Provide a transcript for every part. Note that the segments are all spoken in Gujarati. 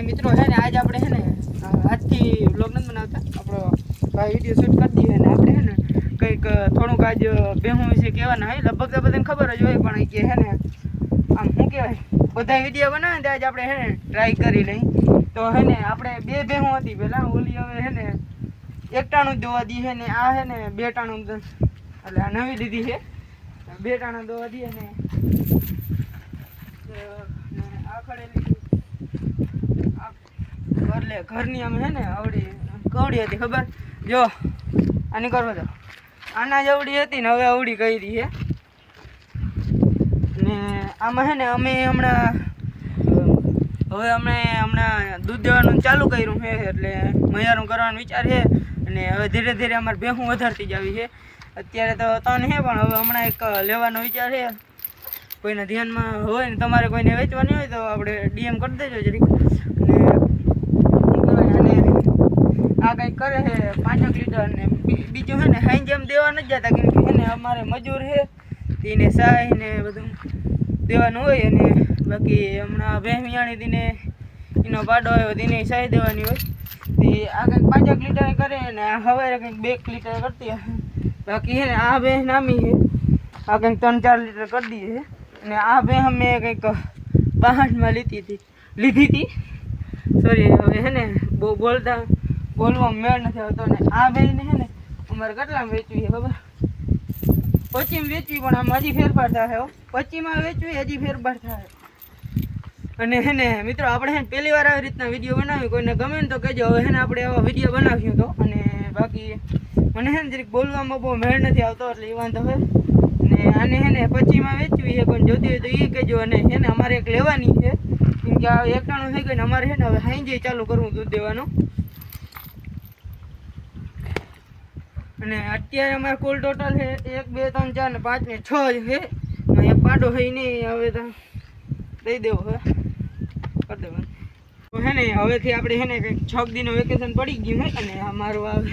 મિત્રો है ने आज આપણે है ને આજથી વ્લોગ નથી બનાવતા આપણો ભાઈ વિડિયો શૂટ કરી દઈએ અને આપણે है ને કંઈક થોડુંક આજ બેહું વિશે કહેવાના હોય લગભગ તો બધાને ખબર જ હોય પણ કે है ને આમ શું કહેવાય બધા વિડિયો બનાવે ને આજ આપણે है ને ટ્રાય કરી લઈ તો है ને આપણે બે બેહું હતી પહેલા ઓલી હવે है ને એક ટાણું દોવા દી है ને આ है ને બે ટાણું એટલે આ નવી લીધી છે બે ટાણા દોવા દી અને આ ખડેલી એટલે ઘરની આમ હે ને આવડી કવડી હતી ખબર જો આની કરો તો આના જવડી હતી ને હવે આવડી કરી છે ને આમાં હે ને અમે હમણાં દૂધ દેવાનું ચાલુ કર્યું છે એટલે મૈયારું કરવાનો વિચાર છે અને હવે ધીરે ધીરે અમારે ભેહું વધારતી જ આવી છે અત્યારે તો ત્રણ છે પણ હવે હમણાં એક લેવાનો વિચાર છે કોઈને ધ્યાનમાં હોય ને તમારે કોઈને વેચવાની હોય તો આપણે ડીએમ કરી દેજો જરીક અને આ કંઈક કરે છે 5 લીટર ને બીજું છે ને હાઈ જેમ દેવા નથી જતા કેમ કે એને અમારે મજૂર છે તેને સાય ને બધું દેવાનું હોય અને બાકી હમણાં ભેમિયાણી દીને એનો પાડો આવ્યો તેને સાય દેવાની હોય તે આ કંઈક 5 લીટર કરે ને હવે કંઈક 2 લીટર કરતી બાકી છે ને આ બે નામી છે આ કંઈક 3-4 લીટર કરી દઈએ છે અને આ બે અમે કંઈક 62માં લીધી હતી સોરી હવે છે ને બહુ બોલવા મેળ નથી આવતો ને આ બેને છે ને અમારે કેટલામાં વેચવી છે ખબર 25માં વેચવી પણ આમ હજી ફેરફાર થાય 25માં વેચવી હજી ફેરફાર થાય અને છે ને મિત્રો આપણે છે ને પહેલી વાર આવી રીતના વિડીયો બનાવ્યો કોઈને ગમે ને તો કહેજો હવે છે ને આપણે આવા વિડીયો બનાવ્યો તો અને બાકી મને છે ને જરીક બોલવામાં બહુ મેળ નથી આવતો એટલે એ વાંધો હોય ને આને છે ને 25માં વેચવી છે કોઈ જોતી હોય તો એ કહેજો અને છે ને અમારે એક લેવાની છે કેમ કે આ એકટાણું થઈ ગયું ને અમારે છે ને હવે હાઈ ચાલુ કરવું દૂધ દેવાનું અને અત્યારે અમારે કુલ ટોટલ છે 1 2 3 4 ને 5 ને 6 છે એક પાડો છે નહીં હવે તો દઈ દેવો હવે કરી દેવાનું તો છે ને હવેથી આપણે છે ને કંઈક 6 દિનનું વેકેશન પડી ગયું હોય અને અમારું આવે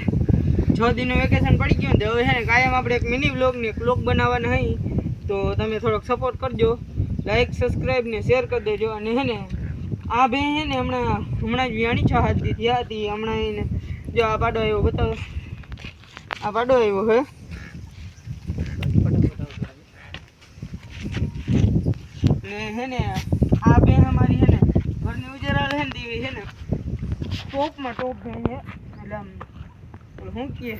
6 દિનનું વેકેશન પડી ગયું તો હવે છે ને કાયમ આપણે એક મિની વ્લોગ બનાવવાના હોય તો તમે થોડોક સપોર્ટ કરજો લાઈક સબસ્ક્રાઈબ ને શેર કરી દેજો અને છે ને આ બે છે ને હમણાં જ વિયાણી 6 હાથ થયા હતી હમણાં એને જો આ પાડો આવ્યો બતાવો આ પાડો આવ્યો હે ને હે ને આ બે અમારી છે ને ઘરની ઉજેરા રહે ને દેવી છે ને ટોપમાં ટોપ બે છે એટલે આમ શું કહે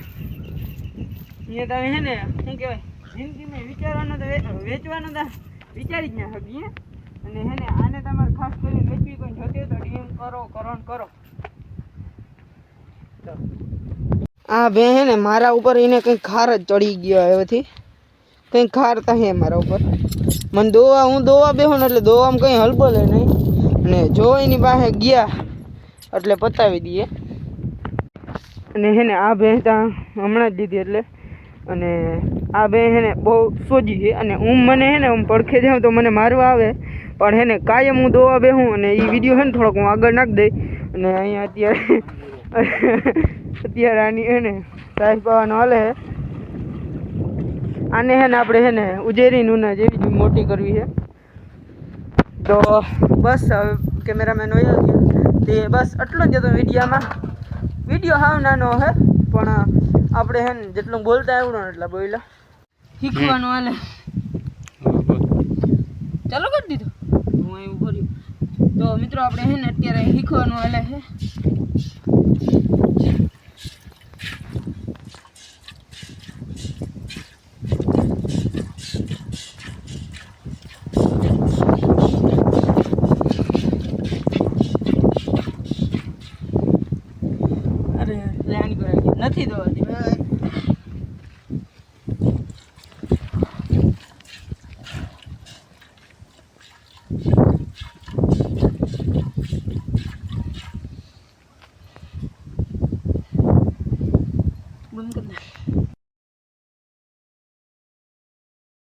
અહીંયા તમે છે ને શું કહેવાય જિંદગીમાં વિચારવાનું તો વેચવાનું તો વિચારી જ ના શકીએ અને હે ને આને તમારે ખાસ કરીને વેચવી કોઈ જોતી હોય તો ડીએમ કરો આ બે હે ને મારા ઉપર એને કંઈક ખાર જ ચડી ગયો હવેથી કંઈક ખાર હે મારા ઉપર મને હું દોવા બેહું ને એટલે દોવામાં કંઈ હલબલે નહીં અને જો એની પાસે ગયા એટલે પતાવી દઈએ અને હે ને આ બે ત્યાં હમણાં જ લીધી એટલે અને આ બે હે ને બહુ સોજી છે અને મને હે ને પડખે જાઉં તો મને મારવા આવે પણ હે ને કાયમ હું દોવા બેહું અને એ વિડીયો હે ને થોડોક હું આગળ નાખી દઈ અને અહીંયા અત્યારે આની હે ને સાઈઝ પાવાનો હાલે છે આને હે ને આપણે હે ને ઉજેરીનું ને જેવી મોટી કરવી છે તો બસ હવે કેમેરામેન હોય ગયા તે બસ આટલું જ હતો વિડીયો હાવ નાનો હે પણ આપણે હે ને જેટલું બોલતા આવડો ને એટલા બોલ્યા શીખવાનું હાલે ચાલો કરી દીધું હું એવું કર્યું તો મિત્રો આપણે હે ને અત્યારે શીખવાનું હાલે છે નથી દોવાતી